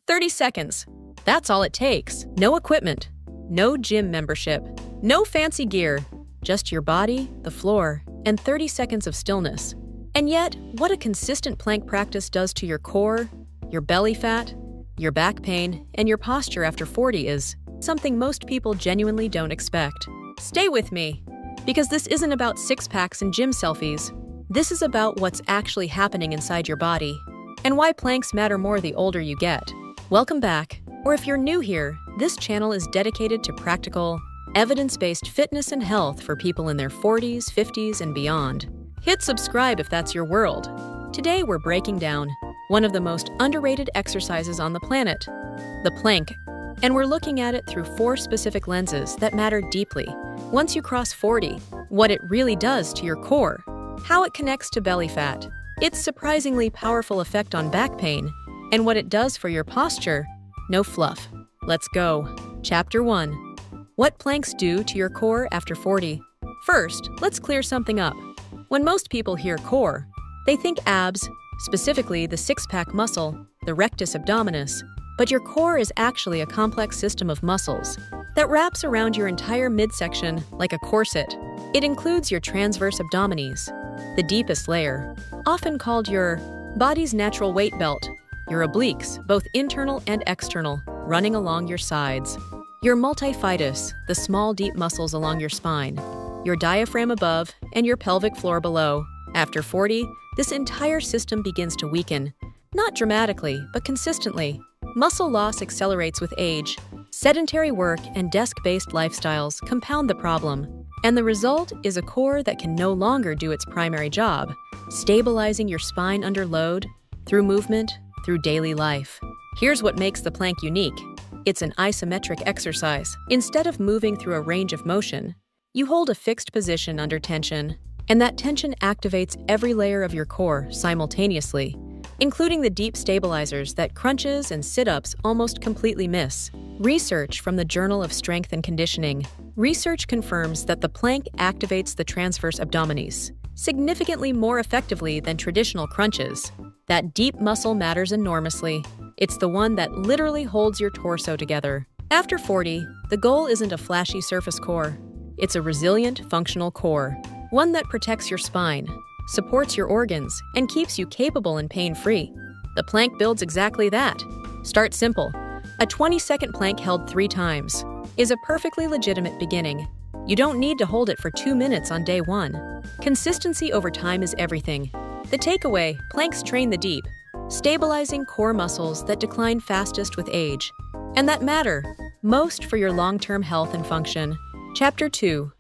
30 seconds. That's all it takes. No equipment, no gym membership, no fancy gear, just your body, the floor, and 30 seconds of stillness. And yet, what a consistent plank practice does to your core, your belly fat, your back pain, and your posture after 40 is something most people genuinely don't expect. Stay with me, because this isn't about six-packs and gym selfies. This is about what's actually happening inside your body, and why planks matter more the older you get. Welcome back, or if you're new here, this channel is dedicated to practical, evidence-based fitness and health for people in their 40s, 50s, and beyond. Hit subscribe if that's your world. Today we're breaking down one of the most underrated exercises on the planet, the plank, and we're looking at it through 4 specific lenses that matter deeply. Once you cross 40, what it really does to your core, how it connects to belly fat, its surprisingly powerful effect on back pain, and what it does for your posture. No fluff. Let's go. Chapter 1. What planks do to your core after 40. First, let's clear something up. When most people hear core, they think abs, specifically the six-pack muscle, the rectus abdominis. But your core is actually a complex system of muscles that wraps around your entire midsection like a corset. It includes your transverse abdominis, the deepest layer, often called your body's natural weight belt, your obliques, both internal and external, running along your sides, your multifidus, the small deep muscles along your spine, your diaphragm above, and your pelvic floor below. After 40, this entire system begins to weaken, not dramatically, but consistently. Muscle loss accelerates with age. Sedentary work and desk-based lifestyles compound the problem, and the result is a core that can no longer do its primary job, stabilizing your spine under load, through movement, through daily life. Here's what makes the plank unique. It's an isometric exercise. Instead of moving through a range of motion, you hold a fixed position under tension, and that tension activates every layer of your core simultaneously, including the deep stabilizers that crunches and sit-ups almost completely miss. Research from the Journal of Strength and Conditioning. Research confirms that the plank activates the transverse abdominis significantly more effectively than traditional crunches. That deep muscle matters enormously. It's the one that literally holds your torso together. After 40, the goal isn't a flashy surface core. It's a resilient, functional core, one that protects your spine, supports your organs, and keeps you capable and pain-free. The plank builds exactly that. Start simple. A 20-second plank held 3 times is a perfectly legitimate beginning. You don't need to hold it for 2 minutes on day 1. Consistency over time is everything. The takeaway: planks train the deep, stabilizing core muscles that decline fastest with age, and that matter most for your long-term health and function. Chapter 2.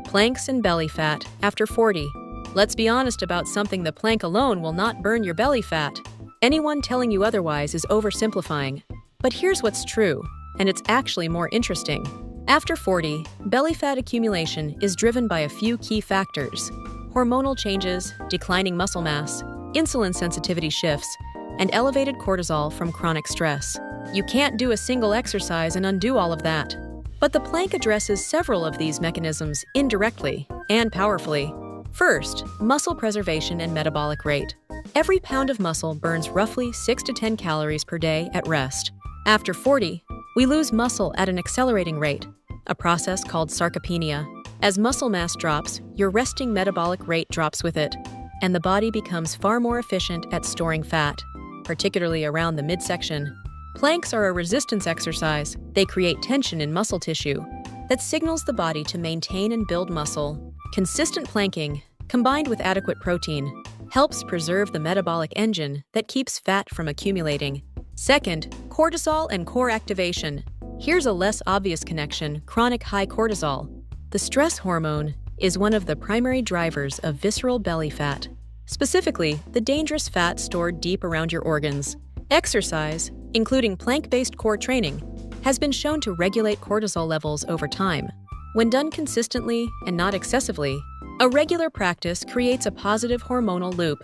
Planks and belly fat after 40. Let's be honest about something: the plank alone will not burn your belly fat. Anyone telling you otherwise is oversimplifying. But here's what's true, and it's actually more interesting. After 40, belly fat accumulation is driven by a few key factors: hormonal changes, declining muscle mass, insulin sensitivity shifts, and elevated cortisol from chronic stress. You can't do a single exercise and undo all of that. But the plank addresses several of these mechanisms indirectly and powerfully. First, muscle preservation and metabolic rate. Every pound of muscle burns roughly 6 to 10 calories per day at rest. After 40, we lose muscle at an accelerating rate, a process called sarcopenia. As muscle mass drops, your resting metabolic rate drops with it, and the body becomes far more efficient at storing fat, particularly around the midsection. Planks are a resistance exercise. They create tension in muscle tissue that signals the body to maintain and build muscle. Consistent planking, combined with adequate protein, helps preserve the metabolic engine that keeps fat from accumulating. Second, cortisol and core activation. Here's a less obvious connection: chronic high cortisol. The stress hormone is one of the primary drivers of visceral belly fat, specifically the dangerous fat stored deep around your organs. Exercise, including plank-based core training, has been shown to regulate cortisol levels over time. When done consistently and not excessively, a regular practice creates a positive hormonal loop.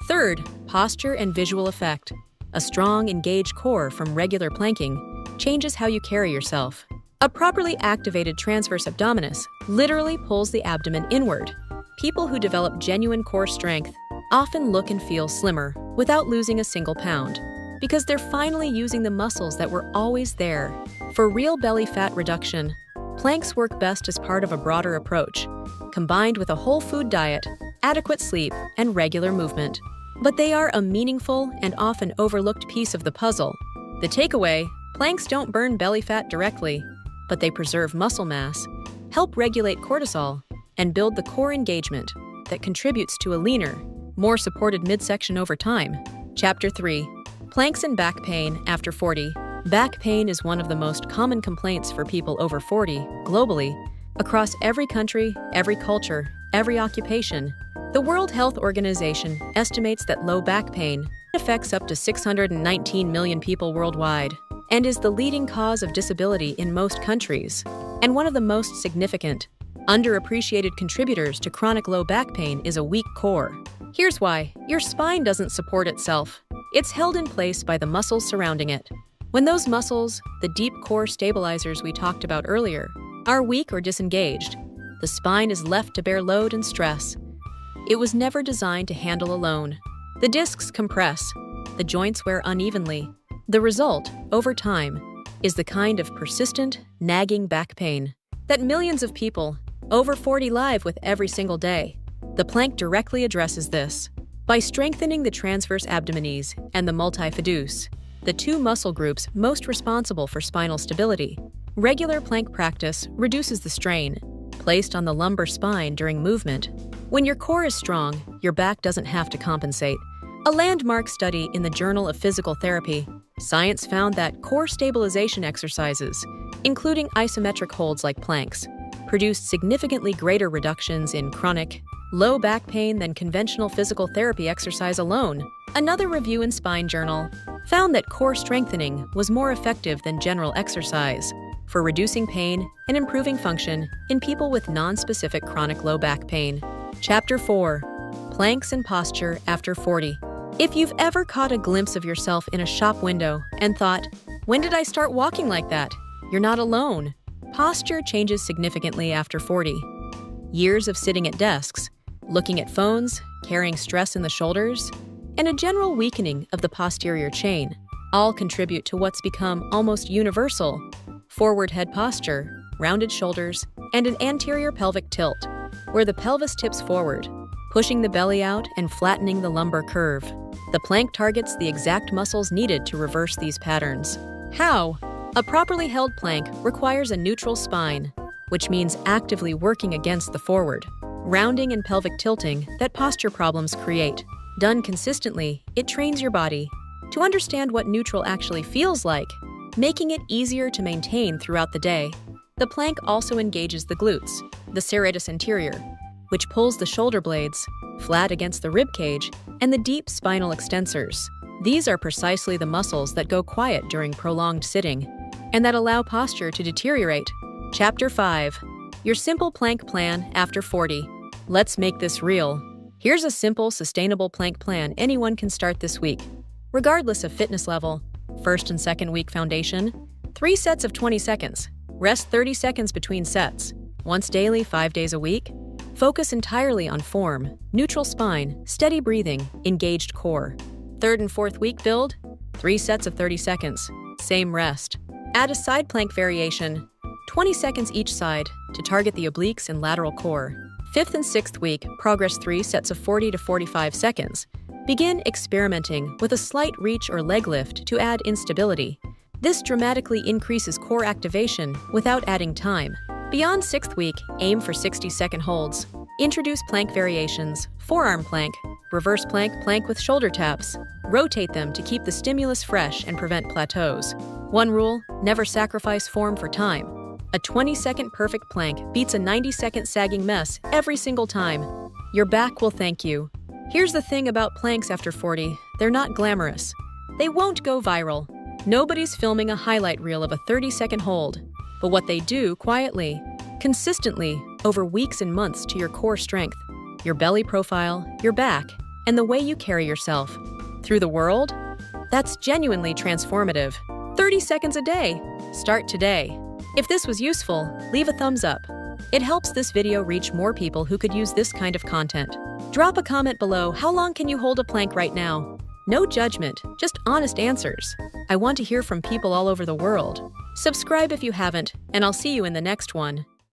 Third, posture and visual effect. A strong, engaged core from regular planking changes how you carry yourself. A properly activated transverse abdominis literally pulls the abdomen inward. People who develop genuine core strength often look and feel slimmer without losing a single pound. because they're finally using the muscles that were always there. For real belly fat reduction, planks work best as part of a broader approach, combined with a whole food diet, adequate sleep, and regular movement. But they are a meaningful and often overlooked piece of the puzzle. The takeaway: planks don't burn belly fat directly, but they preserve muscle mass, help regulate cortisol, and build the core engagement that contributes to a leaner, more supported midsection over time. Chapter 3. Planks and back pain after 40. Back pain is one of the most common complaints for people over 40 globally, across every country, every culture, every occupation. The World Health Organization estimates that low back pain affects up to 619 million people worldwide and is the leading cause of disability in most countries, and one of the most significant, underappreciated contributors to chronic low back pain is a weak core. Here's why. Your spine doesn't support itself. It's held in place by the muscles surrounding it. When those muscles, the deep core stabilizers we talked about earlier, are weak or disengaged, the spine is left to bear load and stress. It was never designed to handle alone. The discs compress, the joints wear unevenly. The result, over time, is the kind of persistent, nagging back pain that millions of people over 40 live with every single day. The plank directly addresses this. By strengthening the transverse abdominis and the multifidus, the two muscle groups most responsible for spinal stability, regular plank practice reduces the strain placed on the lumbar spine during movement. When your core is strong, your back doesn't have to compensate. A landmark study in the Journal of Physical Therapy, Science found that core stabilization exercises, including isometric holds like planks, produced significantly greater reductions in chronic, low back pain than conventional physical therapy exercise alone. Another review in Spine Journal found that core strengthening was more effective than general exercise for reducing pain and improving function in people with non-specific chronic low back pain. Chapter 4. Planks and Posture After 40. If you've ever caught a glimpse of yourself in a shop window and thought, "When did I start walking like that?" You're not alone. Posture changes significantly after 40. Years of sitting at desks, looking at phones, carrying stress in the shoulders, and a general weakening of the posterior chain all contribute to what's become almost universal: forward head posture, rounded shoulders, and an anterior pelvic tilt, where the pelvis tips forward, pushing the belly out and flattening the lumbar curve. The plank targets the exact muscles needed to reverse these patterns. How? A properly held plank requires a neutral spine, which means actively working against the forward, rounding and pelvic tilting that posture problems create. Done consistently, it trains your body to understand what neutral actually feels like, making it easier to maintain throughout the day. The plank also engages the glutes, the serratus anterior, which pulls the shoulder blades flat against the rib cage, and the deep spinal extensors. These are precisely the muscles that go quiet during prolonged sitting and that allow posture to deteriorate. Chapter 5. Your simple plank plan after 40. Let's make this real. Here's a simple, sustainable plank plan anyone can start this week, regardless of fitness level. First and second week foundation: 3 sets of 20 seconds. Rest 30 seconds between sets. Once daily, 5 days a week. Focus entirely on form, neutral spine, steady breathing, engaged core. Third and fourth week build: 3 sets of 30 seconds. Same rest. Add a side plank variation, 20 seconds each side, to target the obliques and lateral core. Fifth and sixth week, progress 3 sets of 40 to 45 seconds. Begin experimenting with a slight reach or leg lift to add instability. This dramatically increases core activation without adding time. Beyond 6th week, aim for 60-second holds. Introduce plank variations: forearm plank, reverse plank, plank with shoulder taps. Rotate them to keep the stimulus fresh and prevent plateaus. One rule: never sacrifice form for time. A 20-second perfect plank beats a 90-second sagging mess every single time. Your back will thank you. Here's the thing about planks after 40: they're not glamorous. They won't go viral. Nobody's filming a highlight reel of a 30-second hold. But what they do quietly, consistently, over weeks and months to your core strength, your belly profile, your back, and the way you carry yourself through the world, that's genuinely transformative. 30 seconds a day. Start today. If this was useful, leave a thumbs up. It helps this video reach more people who could use this kind of content. Drop a comment below: how long can you hold a plank right now? No judgment, just honest answers. I want to hear from people all over the world. Subscribe if you haven't, and I'll see you in the next one.